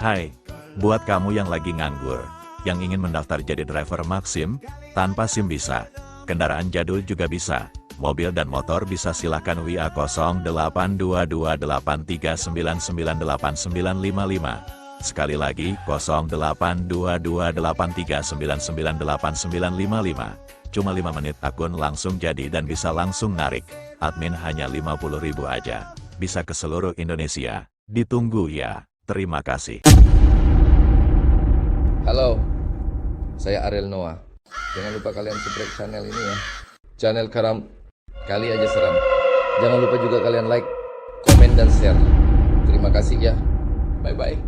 Hai, buat kamu yang lagi nganggur, yang ingin mendaftar jadi driver Maxim, tanpa SIM bisa, kendaraan jadul juga bisa, mobil dan motor bisa, silahkan WA 082283998955. Sekali lagi 082283998955. Cuma 5 menit akun langsung jadi dan bisa langsung narik. Admin hanya 50.000 aja. Bisa ke seluruh Indonesia. Ditunggu ya. Terima kasih. Halo, saya Ariel Noah. Jangan lupa kalian subscribe channel ini ya. Channel Karam Kali Aja Seram. Jangan lupa juga kalian like, komen, dan share. Terima kasih ya. Bye-bye.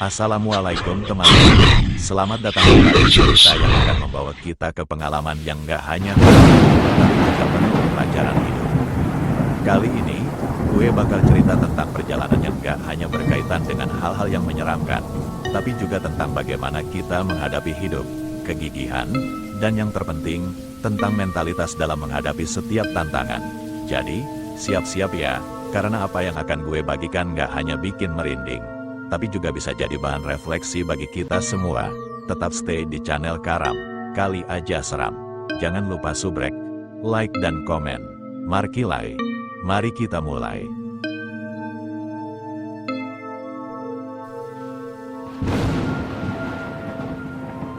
Assalamualaikum teman-teman. Selamat datang kembali di cerita yang akan membawa kita ke pengalaman yang gak hanya tapi juga penuh pelajaran hidup. Kali ini, gue bakal cerita tentang perjalanan yang gak hanya berkaitan dengan hal-hal yang menyeramkan, tapi juga tentang bagaimana kita menghadapi hidup, kegigihan, dan yang terpenting, tentang mentalitas dalam menghadapi setiap tantangan. Jadi, siap-siap ya, karena apa yang akan gue bagikan gak hanya bikin merinding, tapi juga bisa jadi bahan refleksi bagi kita semua. Tetap stay di channel Karam Kali Aja Seram. Jangan lupa subrek, like, dan komen. Markilai. Mari kita mulai.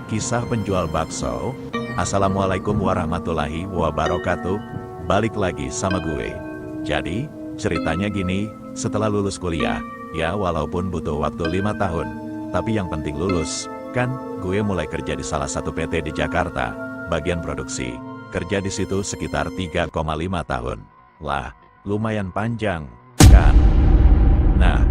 Kisah penjual bakso. Assalamualaikum warahmatullahi wabarakatuh. Balik lagi sama gue. Jadi, ceritanya gini, setelah lulus kuliah, ya walaupun butuh waktu 5 tahun, tapi yang penting lulus, kan, gue mulai kerja di salah satu PT di Jakarta, bagian produksi. Kerja di situ sekitar 3,5 tahun. Lah, lumayan panjang, kan? Nah,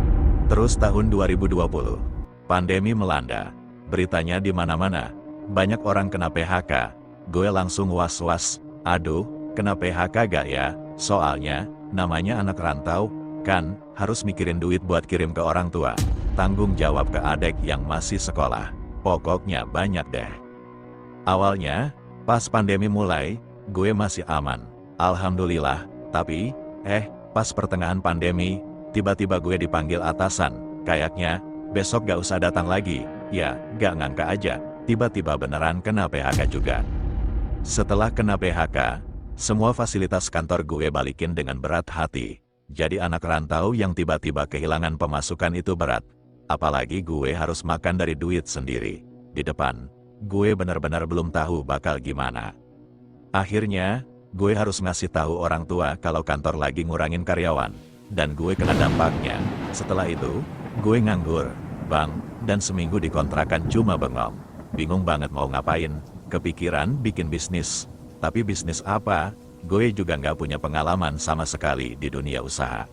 terus tahun 2020, pandemi melanda. Beritanya di mana-mana, banyak orang kena PHK. Gue langsung was-was, aduh, kena PHK gak ya? Soalnya, namanya anak rantau, kan, harus mikirin duit buat kirim ke orang tua, tanggung jawab ke adik yang masih sekolah, pokoknya banyak deh. Awalnya, pas pandemi mulai, gue masih aman, alhamdulillah, tapi, pas pertengahan pandemi, tiba-tiba gue dipanggil atasan, kayaknya, besok gak usah datang lagi, ya, gak ngangka aja, tiba-tiba beneran kena PHK juga. Setelah kena PHK, semua fasilitas kantor gue balikin dengan berat hati. Jadi anak rantau yang tiba-tiba kehilangan pemasukan itu berat. Apalagi gue harus makan dari duit sendiri. Di depan, gue benar-benar belum tahu bakal gimana. Akhirnya, gue harus ngasih tahu orang tua kalau kantor lagi ngurangin karyawan. Dan gue kena dampaknya. Setelah itu, gue nganggur, bang, dan seminggu dikontrakan cuma bengong. Bingung banget mau ngapain, kepikiran bikin bisnis. Tapi bisnis apa? Gue juga nggak punya pengalaman sama sekali di dunia usaha.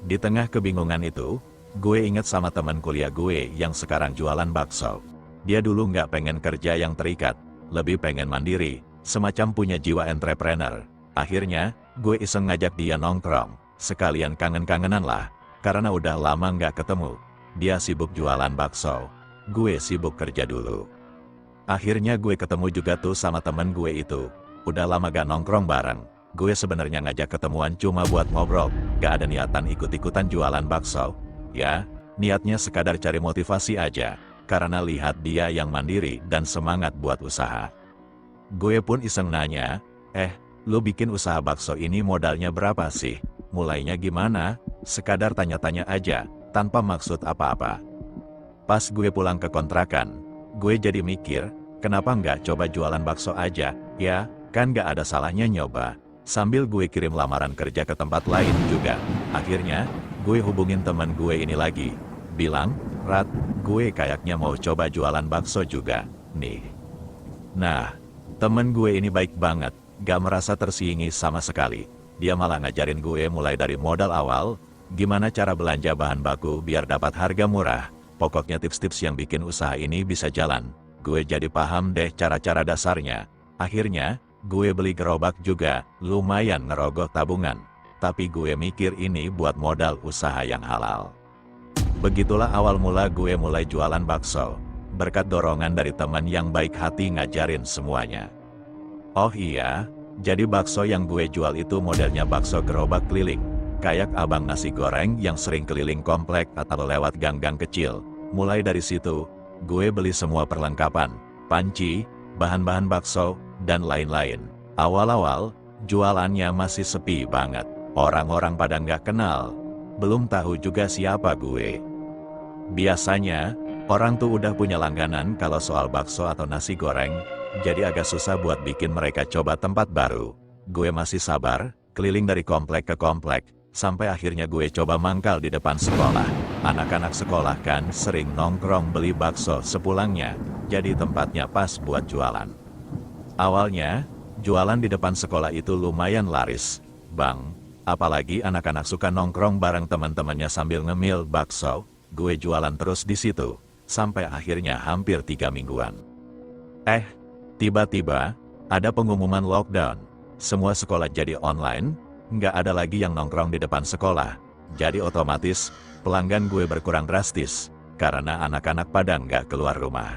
Di tengah kebingungan itu, gue inget sama teman kuliah gue yang sekarang jualan bakso. Dia dulu nggak pengen kerja yang terikat, lebih pengen mandiri, semacam punya jiwa entrepreneur. Akhirnya, gue iseng ngajak dia nongkrong, sekalian kangen-kangenan lah, karena udah lama nggak ketemu. Dia sibuk jualan bakso, gue sibuk kerja dulu. Akhirnya gue ketemu juga tuh sama temen gue itu. Udah lama gak nongkrong bareng. Gue sebenarnya ngajak ketemuan cuma buat ngobrol, gak ada niatan ikut-ikutan jualan bakso. Ya, niatnya sekadar cari motivasi aja, karena lihat dia yang mandiri dan semangat buat usaha. Gue pun iseng nanya, lu bikin usaha bakso ini modalnya berapa sih? Mulainya gimana? Sekadar tanya-tanya aja, tanpa maksud apa-apa. Pas gue pulang ke kontrakan, gue jadi mikir, kenapa nggak coba jualan bakso aja, ya? Kan gak ada salahnya nyoba, sambil gue kirim lamaran kerja ke tempat lain juga. Akhirnya, gue hubungin temen gue ini lagi, bilang, Rat, gue kayaknya mau coba jualan bakso juga, nih. Nah, temen gue ini baik banget, gak merasa tersingi sama sekali. Dia malah ngajarin gue mulai dari modal awal, gimana cara belanja bahan baku biar dapat harga murah. Pokoknya tips-tips yang bikin usaha ini bisa jalan. Gue jadi paham deh cara-cara dasarnya. Akhirnya, gue beli gerobak juga, lumayan ngerogoh tabungan. Tapi gue mikir ini buat modal usaha yang halal. Begitulah awal mula gue mulai jualan bakso. Berkat dorongan dari teman yang baik hati ngajarin semuanya. Oh iya, Jadi bakso yang gue jual itu modelnya bakso gerobak keliling. Kayak abang nasi goreng yang sering keliling komplek atau lewat gang-gang kecil. Mulai dari situ, gue beli semua perlengkapan, panci, bahan-bahan bakso, dan lain-lain. Awal-awal, jualannya masih sepi banget. Orang-orang pada nggak kenal. Belum tahu juga siapa gue. Biasanya, orang tuh udah punya langganan kalau soal bakso atau nasi goreng, jadi agak susah buat bikin mereka coba tempat baru. Gue masih sabar, keliling dari komplek ke komplek, sampai akhirnya gue coba mangkal di depan sekolah. Anak-anak sekolah kan sering nongkrong beli bakso sepulangnya, jadi tempatnya pas buat jualan. Awalnya, jualan di depan sekolah itu lumayan laris, Bang. Apalagi anak-anak suka nongkrong bareng teman-temannya sambil ngemil bakso. Gue jualan terus di situ, sampai akhirnya hampir 3 mingguan. Tiba-tiba, ada pengumuman lockdown. Semua sekolah jadi online, nggak ada lagi yang nongkrong di depan sekolah. Jadi otomatis, pelanggan gue berkurang drastis, karena anak-anak pada nggak keluar rumah.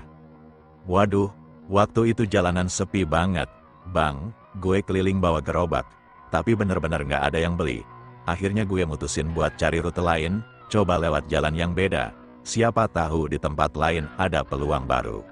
Waduh, waktu itu jalanan sepi banget, Bang. Gue keliling bawa gerobak, tapi bener-bener nggak ada yang beli. Akhirnya gue mutusin buat cari rute lain, coba lewat jalan yang beda. Siapa tahu di tempat lain ada peluang baru.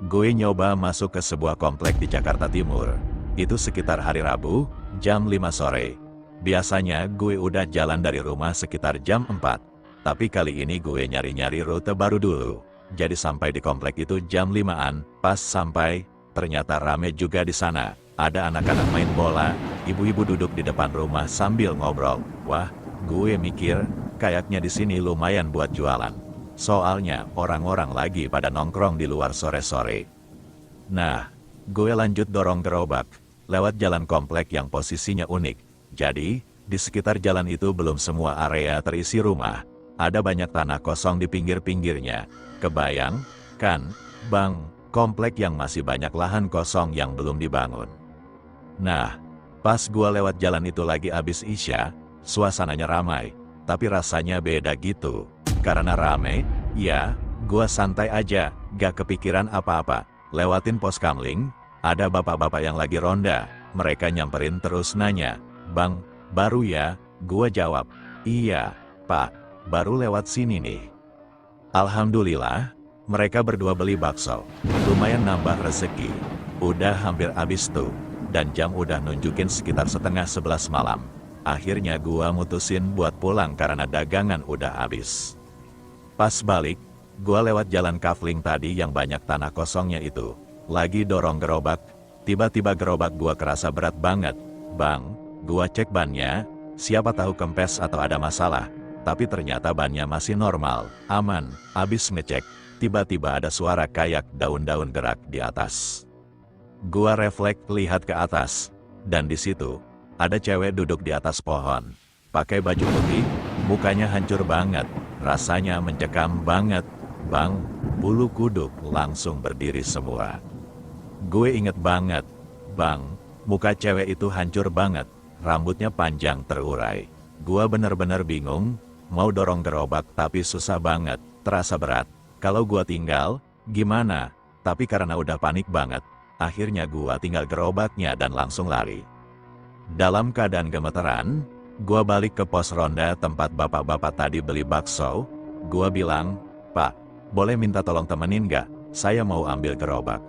Gue nyoba masuk ke sebuah komplek di Jakarta Timur. Itu sekitar hari Rabu, jam 5 sore. Biasanya gue udah jalan dari rumah sekitar jam 4. Tapi kali ini gue nyari-nyari rute baru dulu. Jadi sampai di komplek itu jam 5-an, pas sampai, ternyata rame juga di sana. Ada anak-anak main bola, ibu-ibu duduk di depan rumah sambil ngobrol. Wah, gue mikir, kayaknya di sini lumayan buat jualan. Soalnya orang-orang lagi pada nongkrong di luar sore-sore. Nah, gue lanjut dorong gerobak, lewat jalan komplek yang posisinya unik. Jadi, di sekitar jalan itu belum semua area terisi rumah. Ada banyak tanah kosong di pinggir-pinggirnya. Kebayang, kan, Bang, komplek yang masih banyak lahan kosong yang belum dibangun. Nah, pas gue lewat jalan itu lagi abis Isya, suasananya ramai, tapi rasanya beda gitu. Karena rame, ya, gua santai aja, gak kepikiran apa-apa. Lewatin pos kamling, ada bapak-bapak yang lagi ronda. Mereka nyamperin terus nanya, Bang, baru ya? Gua jawab, iya, Pak, baru lewat sini nih. Alhamdulillah, mereka berdua beli bakso. Lumayan nambah rezeki. Udah hampir habis tuh, dan jam udah nunjukin sekitar setengah 11 malam. Akhirnya gua mutusin buat pulang karena dagangan udah habis. Pas balik, gua lewat jalan kafling tadi yang banyak tanah kosongnya itu. Lagi dorong gerobak, tiba-tiba gerobak gua kerasa berat banget. Bang, gua cek bannya, siapa tahu kempes atau ada masalah. Tapi ternyata bannya masih normal, aman. Abis ngecek, tiba-tiba ada suara kayak daun-daun gerak di atas. Gua refleks lihat ke atas, dan di situ, ada cewek duduk di atas pohon. Pakai baju putih, mukanya hancur banget. Rasanya mencekam banget, Bang. Bulu kuduk langsung berdiri semua. Gue inget banget, Bang, muka cewek itu hancur banget, rambutnya panjang terurai. Gua bener-bener bingung, mau dorong gerobak tapi susah banget, terasa berat. Kalau gua tinggal, gimana? Tapi karena udah panik banget, akhirnya gua tinggal gerobaknya dan langsung lari. Dalam keadaan gemeteran, gua balik ke pos ronda tempat bapak-bapak tadi beli bakso. Gua bilang, Pak, boleh minta tolong temenin gak? Saya mau ambil gerobak.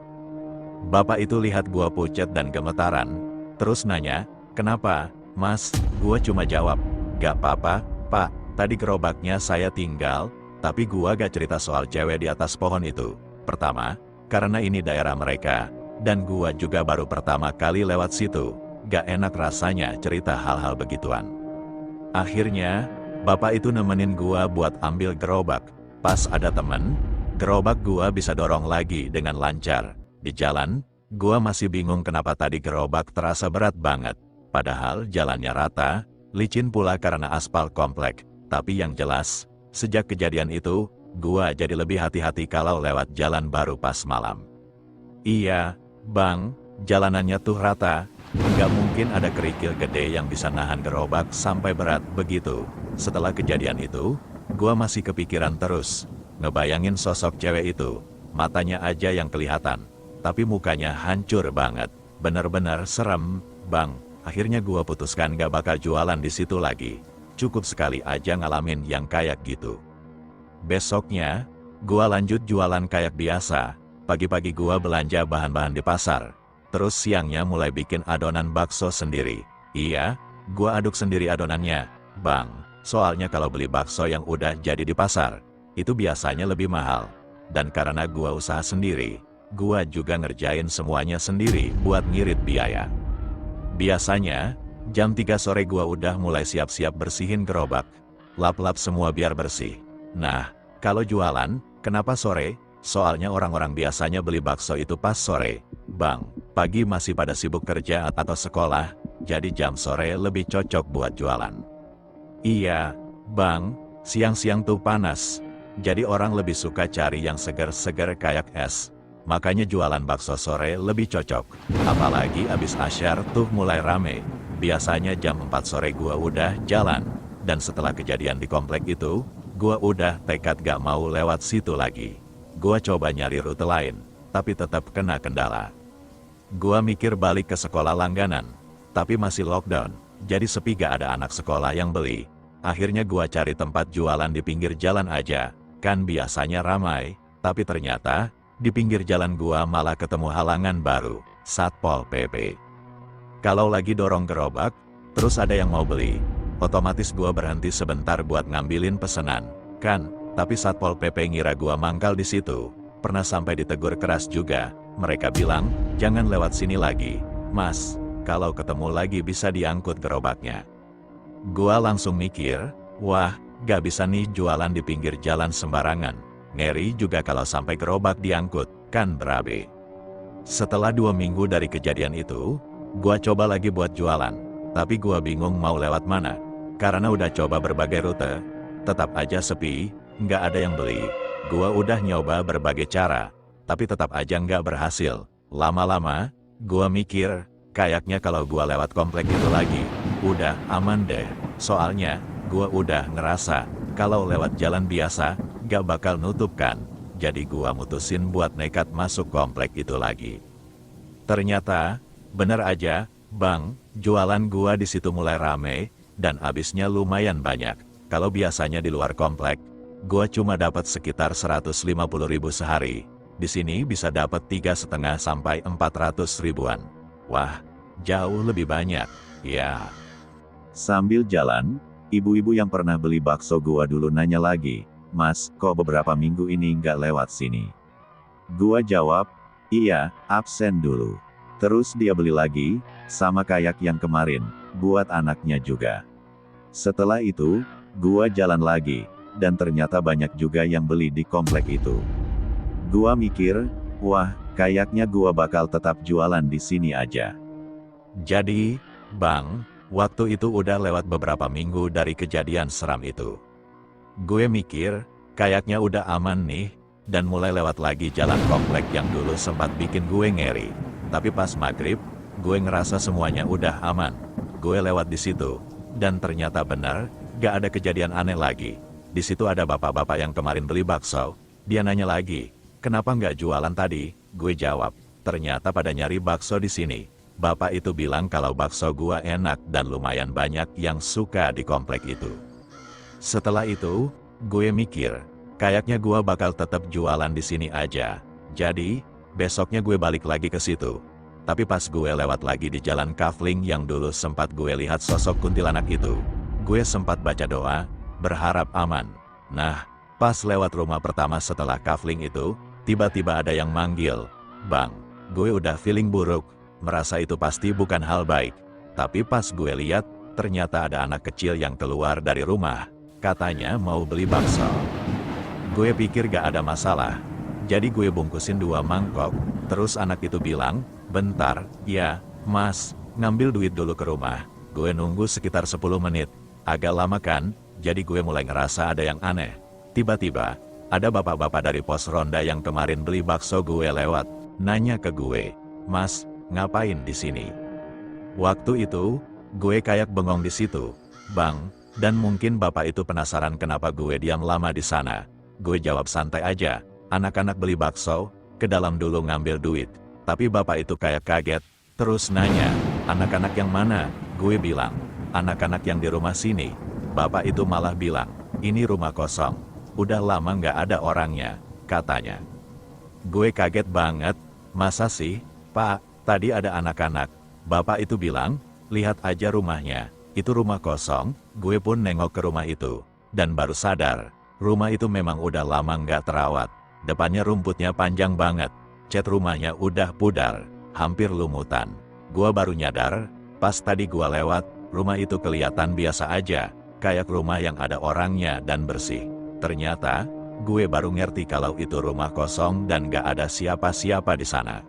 Bapak itu lihat gua pucet dan gemetaran, terus nanya, kenapa, Mas? Gua cuma jawab, gak apa-apa, Pak, tadi gerobaknya saya tinggal, tapi gua gak cerita soal cewek di atas pohon itu. Pertama, karena ini daerah mereka, dan gua juga baru pertama kali lewat situ, gak enak rasanya cerita hal-hal begituan. Akhirnya, bapak itu nemenin gua buat ambil gerobak. Pas ada temen, gerobak gua bisa dorong lagi dengan lancar. Di jalan, gua masih bingung kenapa tadi gerobak terasa berat banget. Padahal jalannya rata, licin pula karena aspal komplek. Tapi yang jelas, sejak kejadian itu, gua jadi lebih hati-hati kalau lewat jalan baru pas malam. Iya, Bang, jalanannya tuh rata. Nggak mungkin ada kerikil gede yang bisa nahan gerobak sampai berat begitu. Setelah kejadian itu, gua masih kepikiran terus. Ngebayangin sosok cewek itu, matanya aja yang kelihatan, tapi mukanya hancur banget. Bener-bener serem, Bang, akhirnya gua putuskan gak bakal jualan di situ lagi. Cukup sekali aja ngalamin yang kayak gitu. Besoknya, gua lanjut jualan kayak biasa. Pagi-pagi gua belanja bahan-bahan di pasar. Terus siangnya mulai bikin adonan bakso sendiri. Iya, gua aduk sendiri adonannya, Bang. Soalnya kalau beli bakso yang udah jadi di pasar, itu biasanya lebih mahal. Dan karena gua usaha sendiri, gua juga ngerjain semuanya sendiri buat ngirit biaya. Biasanya, jam 3 sore gua udah mulai siap-siap bersihin gerobak. Lap-lap semua biar bersih. Nah, kalau jualan, kenapa sore? Soalnya orang-orang biasanya beli bakso itu pas sore. Bang, pagi masih pada sibuk kerja atau sekolah, jadi jam sore lebih cocok buat jualan. Iya, Bang, siang-siang tuh panas. Jadi orang lebih suka cari yang seger-seger kayak es. Makanya jualan bakso sore lebih cocok. Apalagi abis asyar tuh mulai rame. Biasanya jam 4 sore gua udah jalan. Dan setelah kejadian di komplek itu, gua udah tekad gak mau lewat situ lagi. Gua coba nyari rute lain, tapi tetap kena kendala. Gua mikir balik ke sekolah langganan, tapi masih lockdown, jadi sepi gak ada anak sekolah yang beli. Akhirnya gua cari tempat jualan di pinggir jalan aja, kan biasanya ramai, tapi ternyata, di pinggir jalan gua malah ketemu halangan baru, Satpol PP. Kalau lagi dorong gerobak, terus ada yang mau beli, otomatis gua berhenti sebentar buat ngambilin pesanan, kan? Tapi Satpol PP ngira gua mangkal di situ. Pernah sampai ditegur keras juga. Mereka bilang, jangan lewat sini lagi, Mas. Kalau ketemu lagi bisa diangkut gerobaknya. Gua langsung mikir, wah, gak bisa nih jualan di pinggir jalan sembarangan. Ngeri juga kalau sampai gerobak diangkut, kan berabe. Setelah 2 minggu dari kejadian itu, gua coba lagi buat jualan. Tapi gua bingung mau lewat mana. Karena udah coba berbagai rute, tetap aja sepi. Nggak ada yang beli. Gua udah nyoba berbagai cara, tapi tetap aja nggak berhasil. Lama-lama, gua mikir, kayaknya kalau gua lewat komplek itu lagi, udah aman deh. Soalnya, gua udah ngerasa, kalau lewat jalan biasa, nggak bakal nutup kan. Jadi gua mutusin buat nekat masuk komplek itu lagi. Ternyata, bener aja, Bang, jualan gua di situ mulai rame, dan habisnya lumayan banyak. Kalau biasanya di luar komplek, gua cuma dapat sekitar 150.000 sehari. Di sini bisa dapat 3,5 sampai 400 ribuan. Wah, jauh lebih banyak. Ya. Sambil jalan, ibu-ibu yang pernah beli bakso gua dulu nanya lagi, Mas, kok beberapa minggu ini nggak lewat sini? Gua jawab, iya, absen dulu. Terus dia beli lagi, sama kayak yang kemarin, buat anaknya juga. Setelah itu, gua jalan lagi. Dan ternyata banyak juga yang beli di komplek itu. Gua mikir, wah, kayaknya gua bakal tetap jualan di sini aja. Jadi, Bang, waktu itu udah lewat beberapa minggu dari kejadian seram itu. Gue mikir, kayaknya udah aman nih, dan mulai lewat lagi jalan komplek yang dulu sempat bikin gue ngeri. Tapi pas maghrib, gue ngerasa semuanya udah aman. Gue lewat di situ, dan ternyata benar, gak ada kejadian aneh lagi. Di situ ada bapak-bapak yang kemarin beli bakso. Dia nanya lagi, kenapa nggak jualan tadi? Gue jawab, ternyata pada nyari bakso di sini. Bapak itu bilang kalau bakso gua enak dan lumayan banyak yang suka di komplek itu. Setelah itu, gue mikir, kayaknya gua bakal tetap jualan di sini aja. Jadi, besoknya gue balik lagi ke situ. Tapi pas gue lewat lagi di jalan kafling yang dulu sempat gue lihat sosok kuntilanak itu, gue sempat baca doa, berharap aman. Nah, pas lewat rumah pertama setelah kafling itu, tiba-tiba ada yang manggil, Bang, gue udah feeling buruk, merasa itu pasti bukan hal baik. Tapi pas gue lihat, ternyata ada anak kecil yang keluar dari rumah, katanya mau beli bakso. Gue pikir gak ada masalah, jadi gue bungkusin 2 mangkok, terus anak itu bilang, bentar, ya, Mas, ngambil duit dulu ke rumah. Gue nunggu sekitar 10 menit, agak lama kan? Jadi gue mulai ngerasa ada yang aneh. Tiba-tiba, ada bapak-bapak dari pos ronda yang kemarin beli bakso gue lewat, nanya ke gue, Mas, ngapain di sini? Waktu itu, gue kayak bengong di situ, Bang, dan mungkin bapak itu penasaran kenapa gue diam lama di sana. Gue jawab santai aja, anak-anak beli bakso, ke dalam dulu ngambil duit. Tapi bapak itu kayak kaget, terus nanya, Anak-anak yang mana? Gue bilang, anak-anak yang di rumah sini. Bapak itu malah bilang, ini rumah kosong. Udah lama nggak ada orangnya, katanya. Gue kaget banget. Masa sih, Pak? Tadi ada anak-anak. Bapak itu bilang, lihat aja rumahnya. Itu rumah kosong. Gue pun nengok ke rumah itu. Dan baru sadar, rumah itu memang udah lama nggak terawat. Depannya rumputnya panjang banget. Cat rumahnya udah pudar, hampir lumutan. Gua baru nyadar, pas tadi gua lewat, rumah itu kelihatan biasa aja, kayak rumah yang ada orangnya dan bersih. Ternyata, gue baru ngerti kalau itu rumah kosong dan gak ada siapa-siapa di sana.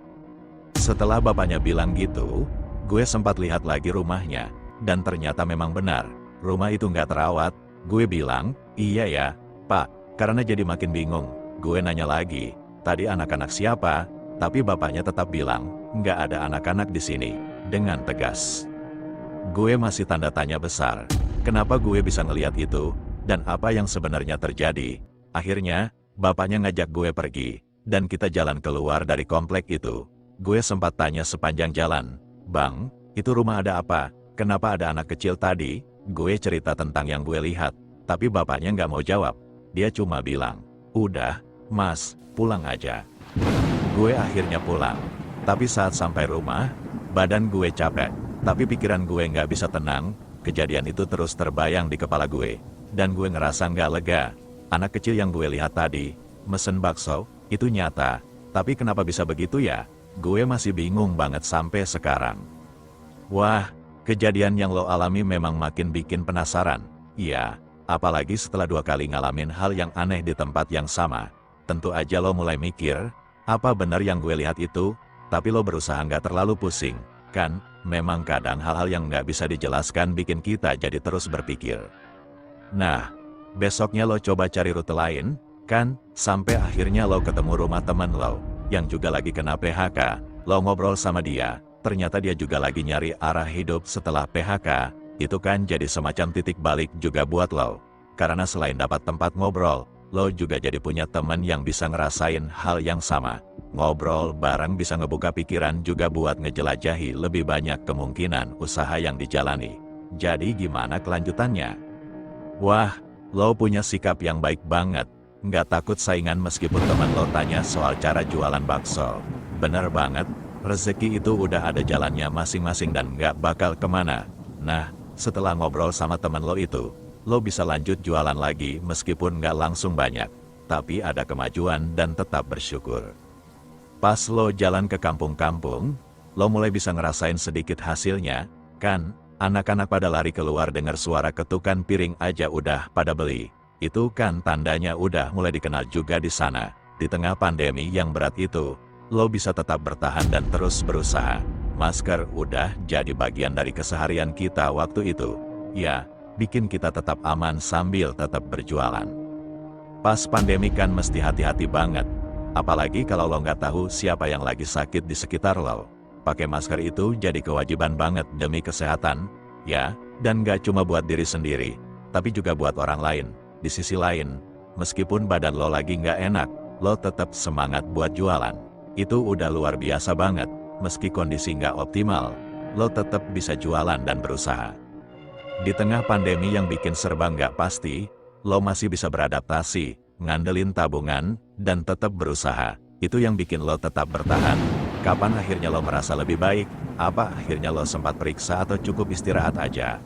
Setelah bapaknya bilang gitu, gue sempat lihat lagi rumahnya, dan ternyata memang benar, rumah itu gak terawat. Gue bilang, iya ya, Pak, karena jadi makin bingung. Gue nanya lagi, tadi anak-anak siapa? Tapi bapaknya tetap bilang, nggak ada anak-anak di sini, dengan tegas. Gue masih tanda tanya besar, kenapa gue bisa ngelihat itu, dan apa yang sebenarnya terjadi. Akhirnya, bapaknya ngajak gue pergi, dan kita jalan keluar dari komplek itu. Gue sempat tanya sepanjang jalan, Bang, itu rumah ada apa? Kenapa ada anak kecil tadi? Gue cerita tentang yang gue lihat, tapi bapaknya nggak mau jawab. Dia cuma bilang, udah, Mas, pulang aja. Gue akhirnya pulang. Tapi saat sampai rumah, badan gue capek. Tapi pikiran gue nggak bisa tenang. Kejadian itu terus terbayang di kepala gue. Dan gue ngerasa nggak lega. Anak kecil yang gue lihat tadi, mesen bakso, itu nyata. Tapi kenapa bisa begitu ya? Gue masih bingung banget sampai sekarang. Wah, kejadian yang lo alami memang makin bikin penasaran. Iya, apalagi setelah 2 kali ngalamin hal yang aneh di tempat yang sama. Tentu aja lo mulai mikir, apa benar yang gue lihat itu? Tapi lo berusaha nggak terlalu pusing, kan? Memang kadang hal-hal yang nggak bisa dijelaskan bikin kita jadi terus berpikir. Nah, besoknya lo coba cari rute lain, kan? Sampai akhirnya lo ketemu rumah teman lo, yang juga lagi kena PHK. Lo ngobrol sama dia, ternyata dia juga lagi nyari arah hidup setelah PHK. Itu kan jadi semacam titik balik juga buat lo. Karena selain dapat tempat ngobrol, lo juga jadi punya teman yang bisa ngerasain hal yang sama. Ngobrol bareng bisa ngebuka pikiran juga buat ngejelajahi lebih banyak kemungkinan usaha yang dijalani. Jadi gimana kelanjutannya? Wah, lo punya sikap yang baik banget. Nggak takut saingan meskipun teman lo tanya soal cara jualan bakso. Bener banget, rezeki itu udah ada jalannya masing-masing dan nggak bakal kemana. Nah, setelah ngobrol sama teman lo itu, lo bisa lanjut jualan lagi meskipun nggak langsung banyak, tapi ada kemajuan dan tetap bersyukur. Pas lo jalan ke kampung-kampung, lo mulai bisa ngerasain sedikit hasilnya, kan? Anak-anak pada lari keluar dengar suara ketukan piring aja udah pada beli. Itu kan tandanya udah mulai dikenal juga di sana. Di tengah pandemi yang berat itu, lo bisa tetap bertahan dan terus berusaha. Masker udah jadi bagian dari keseharian kita waktu itu. Ya, bikin kita tetap aman sambil tetap berjualan. Pas pandemi kan mesti hati-hati banget. Apalagi kalau lo nggak tahu siapa yang lagi sakit di sekitar lo. Pakai masker itu jadi kewajiban banget demi kesehatan, ya, dan nggak cuma buat diri sendiri, tapi juga buat orang lain. Di sisi lain, meskipun badan lo lagi nggak enak, lo tetap semangat buat jualan. Itu udah luar biasa banget. Meski kondisi nggak optimal, lo tetap bisa jualan dan berusaha. Di tengah pandemi yang bikin serba nggak pasti, lo masih bisa beradaptasi, ngandelin tabungan, dan tetap berusaha. Itu yang bikin lo tetap bertahan. Kapan akhirnya lo merasa lebih baik? Apa akhirnya lo sempat periksa atau cukup istirahat aja?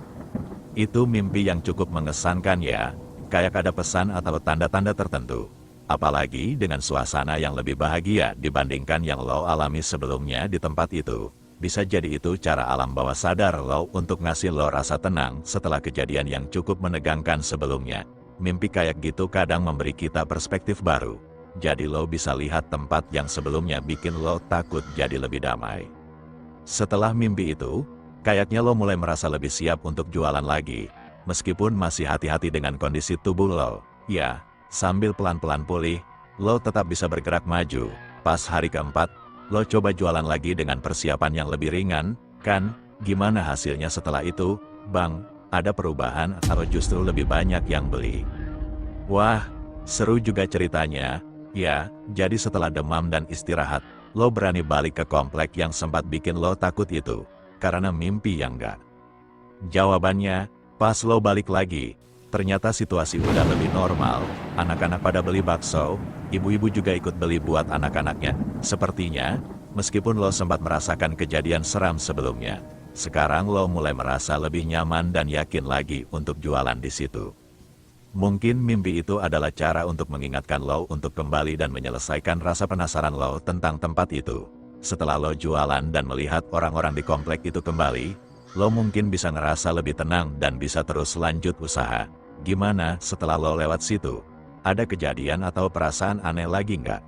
Itu mimpi yang cukup mengesankan ya, kayak ada pesan atau tanda-tanda tertentu. Apalagi dengan suasana yang lebih bahagia dibandingkan yang lo alami sebelumnya di tempat itu. Bisa jadi itu cara alam bawah sadar lo untuk ngasih lo rasa tenang setelah kejadian yang cukup menegangkan sebelumnya. Mimpi kayak gitu kadang memberi kita perspektif baru. Jadi lo bisa lihat tempat yang sebelumnya bikin lo takut jadi lebih damai. Setelah mimpi itu, kayaknya lo mulai merasa lebih siap untuk jualan lagi. Meskipun masih hati-hati dengan kondisi tubuh lo. Ya, sambil pelan-pelan pulih, lo tetap bisa bergerak maju. Pas hari keempat, lo coba jualan lagi dengan persiapan yang lebih ringan, kan? Gimana hasilnya setelah itu, Bang? Ada perubahan atau justru lebih banyak yang beli? Wah, seru juga ceritanya. Ya, jadi setelah demam dan istirahat, lo berani balik ke komplek yang sempat bikin lo takut itu. karena mimpi yang enggak? Jawabannya, pas lo balik lagi, ternyata situasi udah lebih normal, anak-anak pada beli bakso, ibu-ibu juga ikut beli buat anak-anaknya. Sepertinya, meskipun lo sempat merasakan kejadian seram sebelumnya, sekarang lo mulai merasa lebih nyaman dan yakin lagi untuk jualan di situ. Mungkin mimpi itu adalah cara untuk mengingatkan lo untuk kembali dan menyelesaikan rasa penasaran lo tentang tempat itu. Setelah lo jualan dan melihat orang-orang di komplek itu kembali, lo mungkin bisa ngerasa lebih tenang dan bisa terus lanjut usaha. Gimana setelah lo lewat situ? Ada kejadian atau perasaan aneh lagi nggak?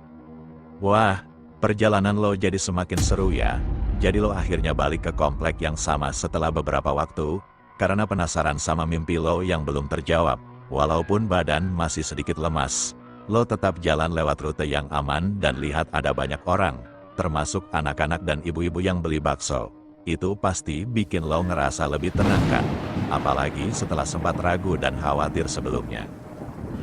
Wah, perjalanan lo jadi semakin seru ya. Jadi lo akhirnya balik ke komplek yang sama setelah beberapa waktu, karena penasaran sama mimpi lo yang belum terjawab. Walaupun badan masih sedikit lemas, lo tetap jalan lewat rute yang aman dan lihat ada banyak orang, termasuk anak-anak dan ibu-ibu yang beli bakso. Itu pasti bikin lo ngerasa lebih tenang kan? Apalagi setelah sempat ragu dan khawatir sebelumnya.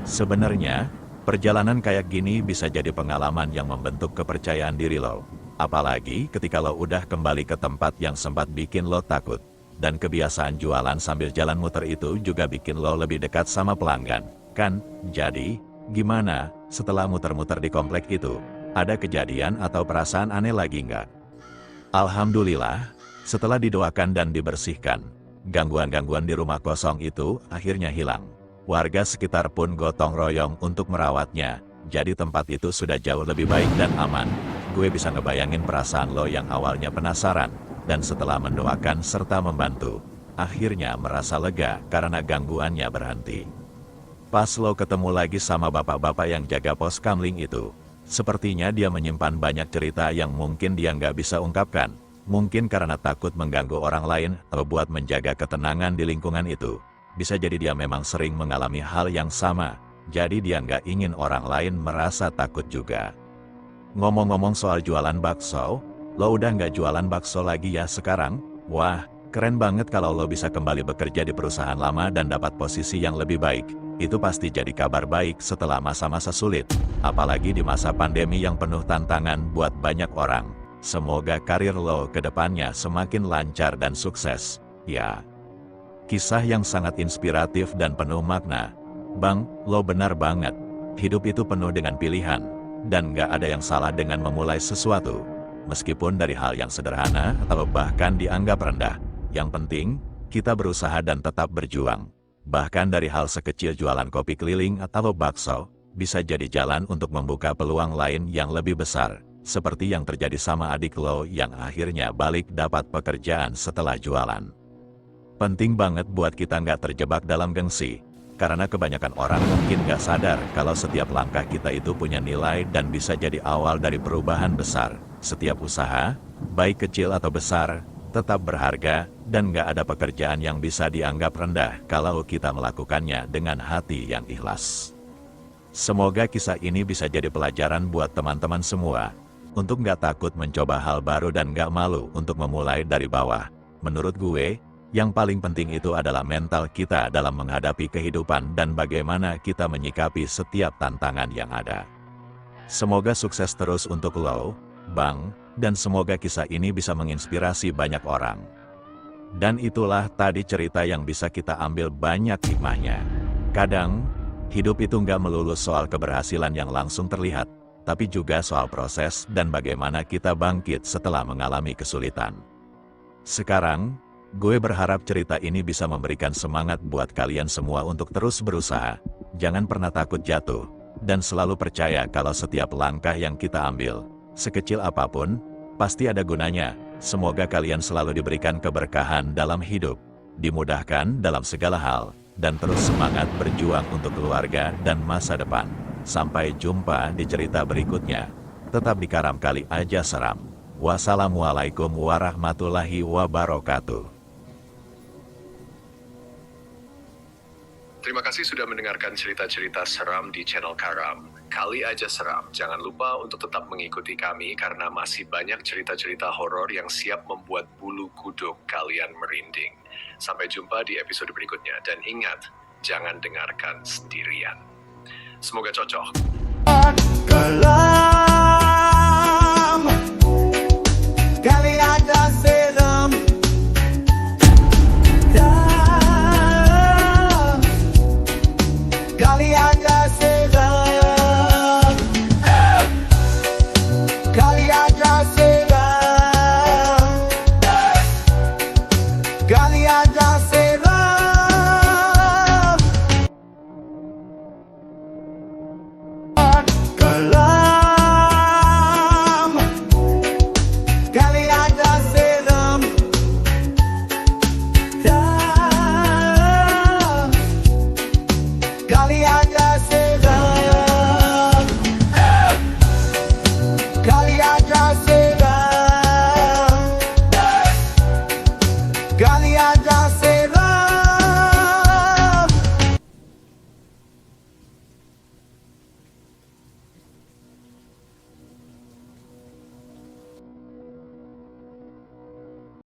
Sebenarnya, perjalanan kayak gini bisa jadi pengalaman yang membentuk kepercayaan diri lo. Apalagi ketika lo udah kembali ke tempat yang sempat bikin lo takut. Dan kebiasaan jualan sambil jalan muter itu juga bikin lo lebih dekat sama pelanggan, kan? Jadi, gimana setelah muter-muter di komplek itu? Ada kejadian atau perasaan aneh lagi nggak? Alhamdulillah, setelah didoakan dan dibersihkan, gangguan-gangguan di rumah kosong itu akhirnya hilang. Warga sekitar pun gotong royong untuk merawatnya, jadi tempat itu sudah jauh lebih baik dan aman. Gue bisa ngebayangin perasaan lo yang awalnya penasaran, dan setelah mendoakan serta membantu, akhirnya merasa lega karena gangguannya berhenti. Pas lo ketemu lagi sama bapak-bapak yang jaga pos kamling itu, sepertinya dia menyimpan banyak cerita yang mungkin dia nggak bisa ungkapkan. Mungkin karena takut mengganggu orang lain atau buat menjaga ketenangan di lingkungan itu. Bisa jadi dia memang sering mengalami hal yang sama, jadi dia nggak ingin orang lain merasa takut juga. Ngomong-ngomong soal jualan bakso, lo udah nggak jualan bakso lagi ya sekarang? Wah, keren banget kalau lo bisa kembali bekerja di perusahaan lama dan dapat posisi yang lebih baik. Itu pasti jadi kabar baik setelah masa-masa sulit. Apalagi di masa pandemi yang penuh tantangan buat banyak orang. Semoga karir lo ke depannya semakin lancar dan sukses. Ya, kisah yang sangat inspiratif dan penuh makna. Bang, lo benar banget. Hidup itu penuh dengan pilihan. Dan nggak ada yang salah dengan memulai sesuatu. Meskipun dari hal yang sederhana atau bahkan dianggap rendah, yang penting, kita berusaha dan tetap berjuang. Bahkan dari hal sekecil jualan kopi keliling atau bakso, bisa jadi jalan untuk membuka peluang lain yang lebih besar, seperti yang terjadi sama adik lo yang akhirnya balik dapat pekerjaan setelah jualan. Penting banget buat kita nggak terjebak dalam gengsi, karena kebanyakan orang mungkin nggak sadar kalau setiap langkah kita itu punya nilai dan bisa jadi awal dari perubahan besar. Setiap usaha, baik kecil atau besar, tetap berharga, dan nggak ada pekerjaan yang bisa dianggap rendah kalau kita melakukannya dengan hati yang ikhlas. Semoga kisah ini bisa jadi pelajaran buat teman-teman semua, untuk nggak takut mencoba hal baru dan nggak malu untuk memulai dari bawah. Menurut gue, yang paling penting itu adalah mental kita dalam menghadapi kehidupan dan bagaimana kita menyikapi setiap tantangan yang ada. Semoga sukses terus untuk lo, Bang, dan semoga kisah ini bisa menginspirasi banyak orang. Dan itulah tadi cerita yang bisa kita ambil banyak hikmahnya. Kadang, hidup itu nggak melulu soal keberhasilan yang langsung terlihat, tapi juga soal proses dan bagaimana kita bangkit setelah mengalami kesulitan. Sekarang, gue berharap cerita ini bisa memberikan semangat buat kalian semua untuk terus berusaha. Jangan pernah takut jatuh, dan selalu percaya kalau setiap langkah yang kita ambil, sekecil apapun, pasti ada gunanya. Semoga kalian selalu diberikan keberkahan dalam hidup, dimudahkan dalam segala hal, dan terus semangat berjuang untuk keluarga dan masa depan. Sampai jumpa di cerita berikutnya. Tetap di Karam Kali Aja Seram. Wassalamualaikum warahmatullahi wabarakatuh. Terima kasih sudah mendengarkan cerita-cerita seram di channel Karam Kali Aja Seram. Jangan lupa untuk tetap mengikuti kami karena masih banyak cerita-cerita horor yang siap membuat bulu kuduk kalian merinding. Sampai jumpa di episode berikutnya dan ingat, jangan dengarkan sendirian. Semoga cocok. Kalam Kali Aja Seram. Kali aja